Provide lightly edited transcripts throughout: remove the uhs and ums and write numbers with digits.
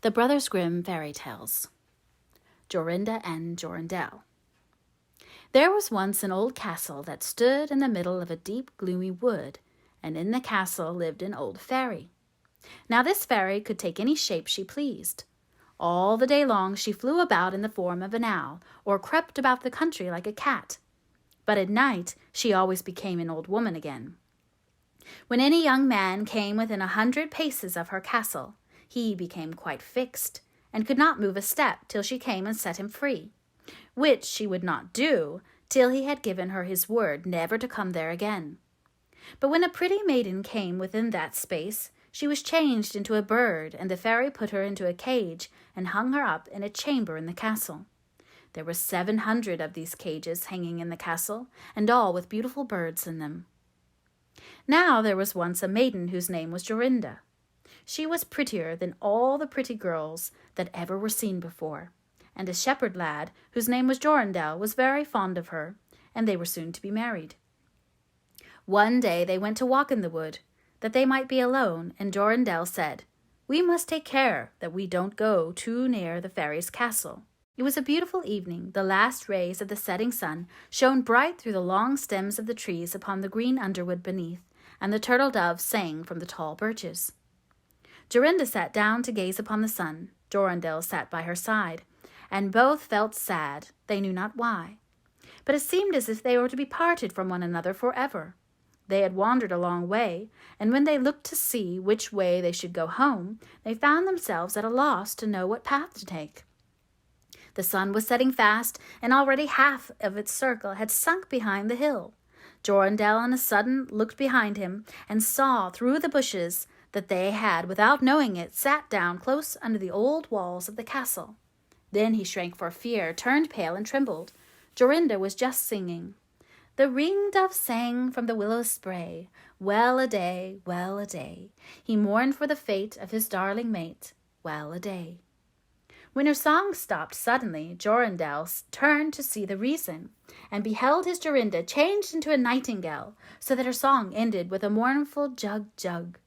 The Brothers Grimm Fairy Tales. Jorinda and Jorindel. There was once an old castle that stood in the middle of a deep, gloomy wood, and in the castle lived an old fairy. Now this fairy could take any shape she pleased. All the day long she flew about in the form of an owl, or crept about the country like a cat. But at night she always became an old woman again. When any young man came within 100 paces of her castle, he became quite fixed, and could not move a step till she came and set him free, which she would not do till he had given her his word never to come there again. But when a pretty maiden came within that space, she was changed into a bird, and the fairy put her into a cage and hung her up in a chamber in the castle. There were 700 of these cages hanging in the castle, and all with beautiful birds in them. Now there was once a maiden whose name was Jorinda. She was prettier than all the pretty girls that ever were seen before, and a shepherd lad whose name was Jorindel was very fond of her, and they were soon to be married. One day they went to walk in the wood, that they might be alone, and Jorindel said, "We must take care that we don't go too near the fairy's castle." It was a beautiful evening. The last rays of the setting sun shone bright through the long stems of the trees upon the green underwood beneath, and the turtle doves sang from the tall birches. Jorinda sat down to gaze upon the sun. Jorindel sat by her side, and both felt sad, they knew not why. But it seemed as if they were to be parted from one another forever. They had wandered a long way, and when they looked to see which way they should go home, they found themselves at a loss to know what path to take. The sun was setting fast, and already half of its circle had sunk behind the hill. Jorindel on a sudden looked behind him, and saw through the bushes that they had, without knowing it, sat down close under the old walls of the castle. Then he shrank for fear, turned pale, and trembled. Jorinda was just singing, "The ring-dove sang from the willow spray, well-a-day, well-a-day. He mourned for the fate of his darling mate, well-a-day." When her song stopped suddenly, Jorindel turned to see the reason, and beheld his Jorinda changed into a nightingale, so that her song ended with a mournful jug-jug.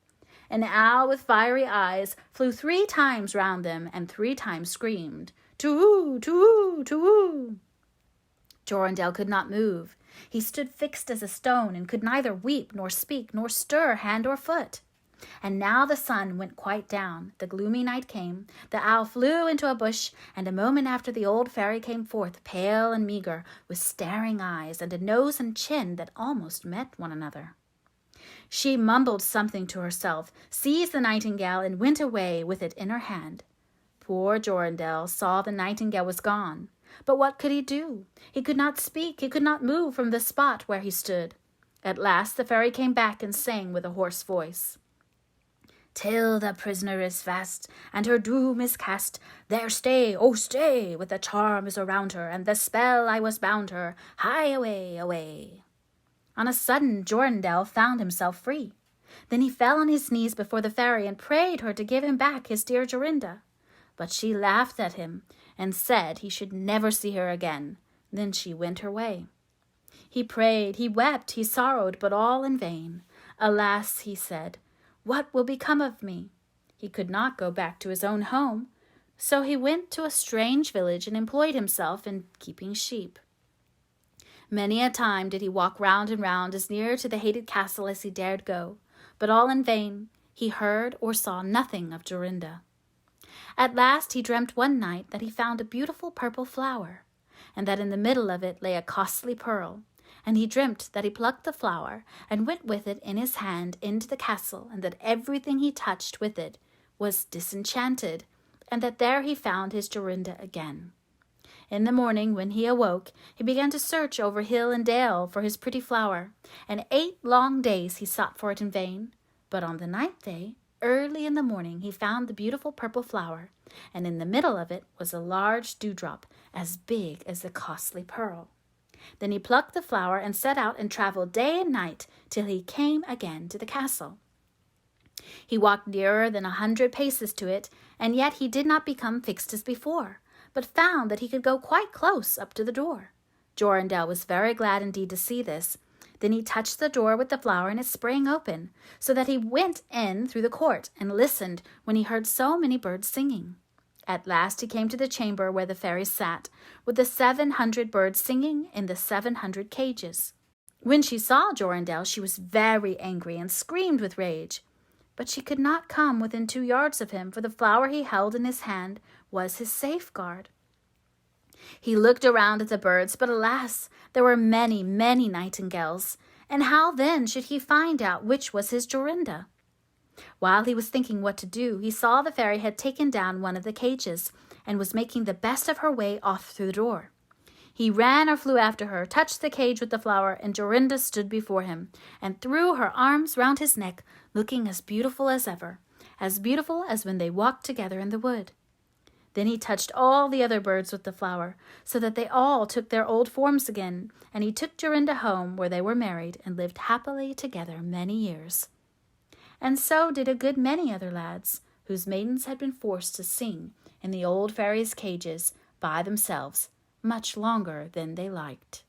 An owl with fiery eyes flew 3 times round them, and 3 times screamed, "Tu-woo, tu-woo, tu-woo." Jorindel could not move. He stood fixed as a stone, and could neither weep, nor speak, nor stir hand or foot. And now the sun went quite down, the gloomy night came, the owl flew into a bush, and a moment after the old fairy came forth, pale and meagre, with staring eyes, and a nose and chin that almost met one another. She mumbled something to herself, seized the nightingale, and went away with it in her hand. Poor Jorindel saw the nightingale was gone, but what could he do? He could not speak, he could not move from the spot where he stood. At last the fairy came back and sang with a hoarse voice, "Till the prisoner is fast, and her doom is cast, there stay, oh stay, with the charms around her, and the spell I was bound her, hie away, away." On a sudden Jorindel found himself free. Then he fell on his knees before the fairy and prayed her to give him back his dear Jorinda. But she laughed at him and said he should never see her again. Then she went her way. He prayed, he wept, he sorrowed, but all in vain. "Alas," he said, "what will become of me?" He could not go back to his own home, so he went to a strange village and employed himself in keeping sheep. Many a time did he walk round and round as near to the hated castle as he dared go, but all in vain. He heard or saw nothing of Jorinda. At last he dreamt one night that he found a beautiful purple flower, and that in the middle of it lay a costly pearl, and he dreamt that he plucked the flower and went with it in his hand into the castle, and that everything he touched with it was disenchanted, and that there he found his Jorinda again. In the morning, when he awoke, he began to search over hill and dale for his pretty flower, and 8 long days he sought for it in vain. But on the 9th day, early in the morning, he found the beautiful purple flower, and in the middle of it was a large dewdrop, as big as the costly pearl. Then he plucked the flower and set out and travelled day and night till he came again to the castle. He walked nearer than 100 paces to it, and yet he did not become fixed as before, but found that he could go quite close up to the door. Jorindel was very glad indeed to see this. Then he touched the door with the flower, and it sprang open, so that he went in through the court, and listened when he heard so many birds singing. At last he came to the chamber where the fairies sat, with the 700 birds singing in the 700 cages. When she saw Jorindel, she was very angry and screamed with rage. But she could not come within 2 yards of him, for the flower he held in his hand was his safeguard. He looked around at the birds, but alas, there were many, many nightingales, and how then should he find out which was his Jorinda? While he was thinking what to do, he saw the fairy had taken down one of the cages, and was making the best of her way off through the door. He ran or flew after her, touched the cage with the flower, and Jorinda stood before him, and threw her arms round his neck, looking as beautiful as ever, as beautiful as when they walked together in the wood. Then he touched all the other birds with the flower, so that they all took their old forms again, and he took Jorinda home, where they were married, and lived happily together many years. And so did a good many other lads, whose maidens had been forced to sing in the old fairies' cages by themselves much longer than they liked.